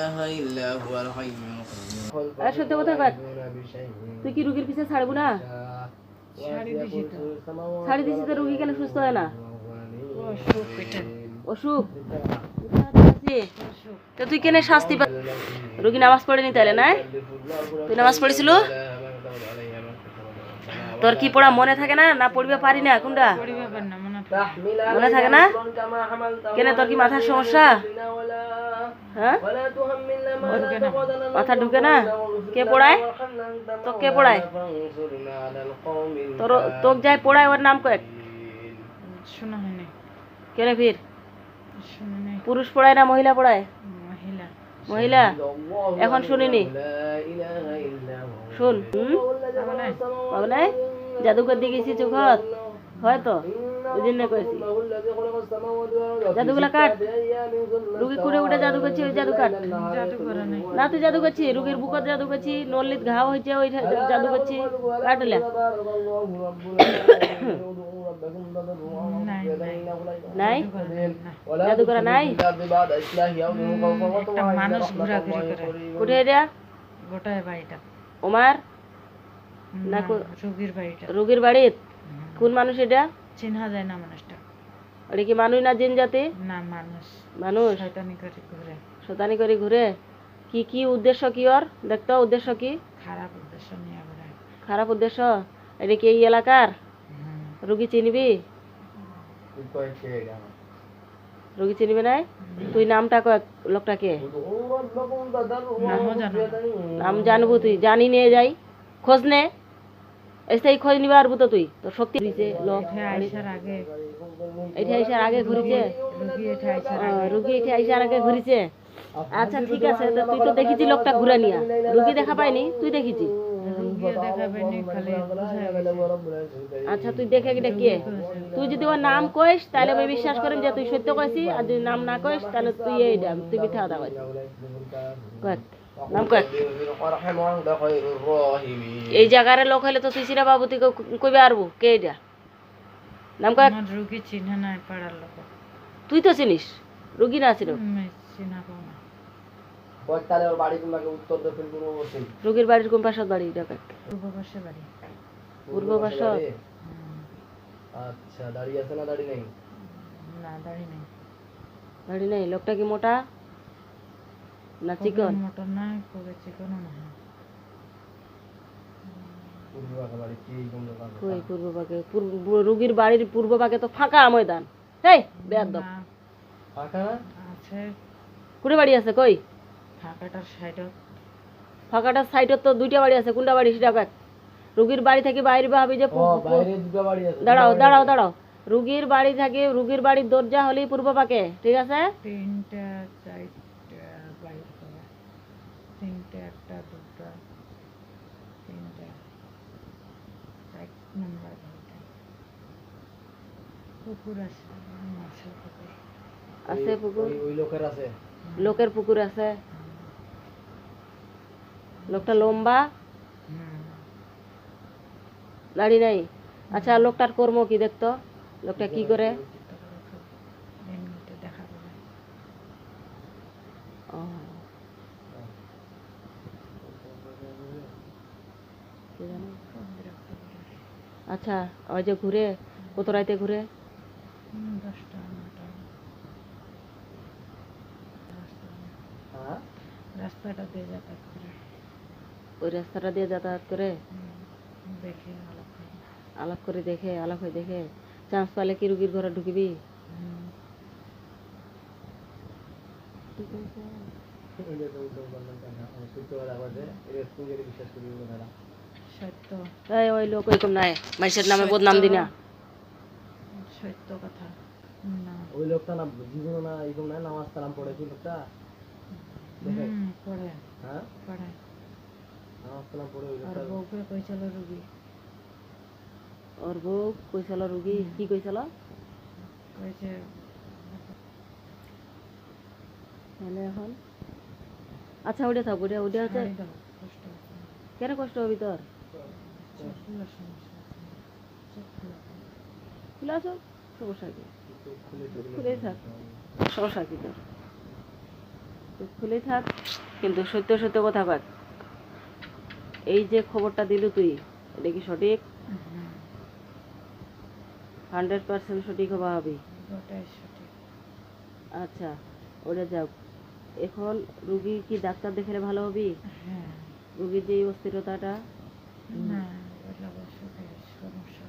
إلا هو الحي القيوم আর সত্য কথা কয়, তুই কি রুগীর পিছে ছাড়বো না? ছাড়ি দিছি তো রুগী কেন সুস্থ হয় না? অসুখ তো তুই কেন শাস্তি পা? রুগী নামাজ পড়েনি তাইলে না? তুই নামাজ পড়েছিল? তোর কি পড়া মনে থাকে না? না পড়িবা পারি না? কোনটা মনে থাকে না? কেন তোর কি মাথার সমস্যা? হ্যাঁ, মাথা ঢুকে না? কে পড়ায় তো? কে পড়ায় তোর? তোক যাই পড়ায় ওর নাম কয়েক শোনা হয়নি। কেন ফির? শুনি পুরুষ পড়ায় না মহিলা পড়ায়? মহিলা। মহিলা। এখন শুনিনি, শুন। পাবো নাই? জাদুঘর দিয়ে গেছি চোখত হয়তো ওই জন্য কয়েছি। জাদুগুলা কাট, রুগী কুড়ে উঠে জাদু করছি, ওই জাদু কাট। না তুই জাদু করছি, রুগীর বুকত জাদু করছি, নল্লিত ঘাও হয়েছে ওই জাদু করছি, কাটলে নাই? জাদু করা নাই? মানুষ ঘোরাঘুরি করে। কোথায় এটা? গোটায় বাড়িটা ওমার না রোগীর বাড়িটা। রুগীর বাড়িত? কোন মানুষ এটা? চিনা যায় না মানুষটা। ওটা কি মানুষ না জিন জাতি? না মানুষ। মানুষ শয়তানি করে ঘুরে। শয়তানি করে ঘুরে? কি কি উদ্দেশ্য কি ওর? দেখতো উদ্দেশ্য কি? খারাপ উদ্দেশ্য নিয়ে ঘুরে। খারাপ উদ্দেশ্য? এটা কি এই এলাকার? রুগী চিনবি? রুগী চিনবি নাই? তুই নামটা কয় লোকটাকে? নাম জানবো? তুই জানি নিয়ে যাই খোঁজ নে, এসেই খোঁজ নিবা পারবো তো? তুই তোর শক্তি লোক এটা আইসার আগে ঘুরিছে, রুগী এটা আইসার আগে ঘুরিছে। আচ্ছা ঠিক আছে, তো তুই তো দেখেছি লোকটা ঘুরে নিয়া, রুগী দেখা পাইনি? তুই দেখেছি? আচ্ছা তুই দেখে গেলে কে? তুই যদি ওর নাম কইস তাহলে আমি বিশ্বাস করেন যে তুই সত্য কইছি, আর যদি নাম না কইস তাহলে তুই এইটা তুই মিথ্যা কথা কইছিস। কয়েক নাম কয়েক। এই জায়গার লোক হলে তো তুই চিনা বাবু, তুই কইবে পারবো কে এটা? নাম কয়েক। রুগী চিনে নাই পাড়ার লোক। তুই তো চিনিস, রুগী না চিনো? চিনা পাও না। রুগীর বাড়ির কোন পাশের বাড়ি? পূর্ব পাশে বাড়ি। পূর্ব পাশ। আচ্ছা দাড়ি আছে না দাড়ি নেই? না দাড়ি নেই। দাড়ি নেই। লোকটা কি মোটা না চিকন? মোটা না, খুব চিকনও না। কই পূর্ব পাকে? রুগীর বাড়ির পূর্ব পাকে তো ফাঁকা ময়দান। হেই বেয়াদব, ফাঁকা না? আছে। কুড়ে বাড়ি আছে? কই ফাঁকাটার সাইডত? ফাঁকাটার সাইডত তো দুইটা বাড়ি আছে। কোনটা বাড়ি সেটা কয়েক? রুগীর বাড়ি থেকে বাইরে ভাবি যে দাঁড়াও দাঁড়াও দাঁড়াও, রুগীর বাড়ি থেকে রুগীর বাড়ির দরজা হলেই পূর্ব পাকে, ঠিক আছে? তিনটা চারটা বাড়ি হবে। তিনটা, একটা, দুটা, তিনটা, চার নম্বর বাড়িটা। পুকুর আছে, মাছের পুকুর আছে। পুকুর ওই লোকের আছে? লোকের পুকুর আছে। লোকটা লম্বা, দাড়ি নাই। আচ্ছা লোকটার কর্ম কি দেখতো? লোকটা কি করে? দেখা করে। আচ্ছা ওই যে ঘুরে, কত রাইতে ঘুরে? 10টা 9টা। রাস্তাটা দিয়ে যাতায়াত করে। ওই রাস্তাটা দিয়ে যাতায়াত করে? দেখে আলাপ করে দেখে, আলাপ হয়ে দেখে। চান্স পাইলে কি রুগীর ঘরে ঢুকিবি? ওই লোক ওইরকম নাই, মানুষের নামে বদনাম দিনা। সত্য কথা না। ওই লোকটা না জীবন না এরকম না, নামাজ কালাম পড়ে কি লোকটা? পড়ে। হ্যাঁ পড়ে। নামাজ কালাম পড়ে। ওই আর বউকে কইছিল রুগী। ওর বউ কইছিল রুগী কি কইছিল? কইছে তাহলে এখন আচ্ছা ওটা থাক, ওটা ওটা হচ্ছে কেন কষ্ট হবে তোর? খুলে আসো, সমস্যা কি? খুলে থাক, সমস্যা কি তোর? চোখ খুলেই থাক, কিন্তু সত্য সত্য কথা কয়। এই যে খবরটা দিল তুই, এটা কি সঠিক? হুম, 100% সঠিক হবা হবে। ওটাই সঠিক। আচ্ছা, ওটা যাও। এখন রুগী কি ডাক্তার দেখালে ভালো হবে? হ্যাঁ, রুগীর যে এই অস্থিরতাটা, না ওগুলো অসুখের সমস্যা,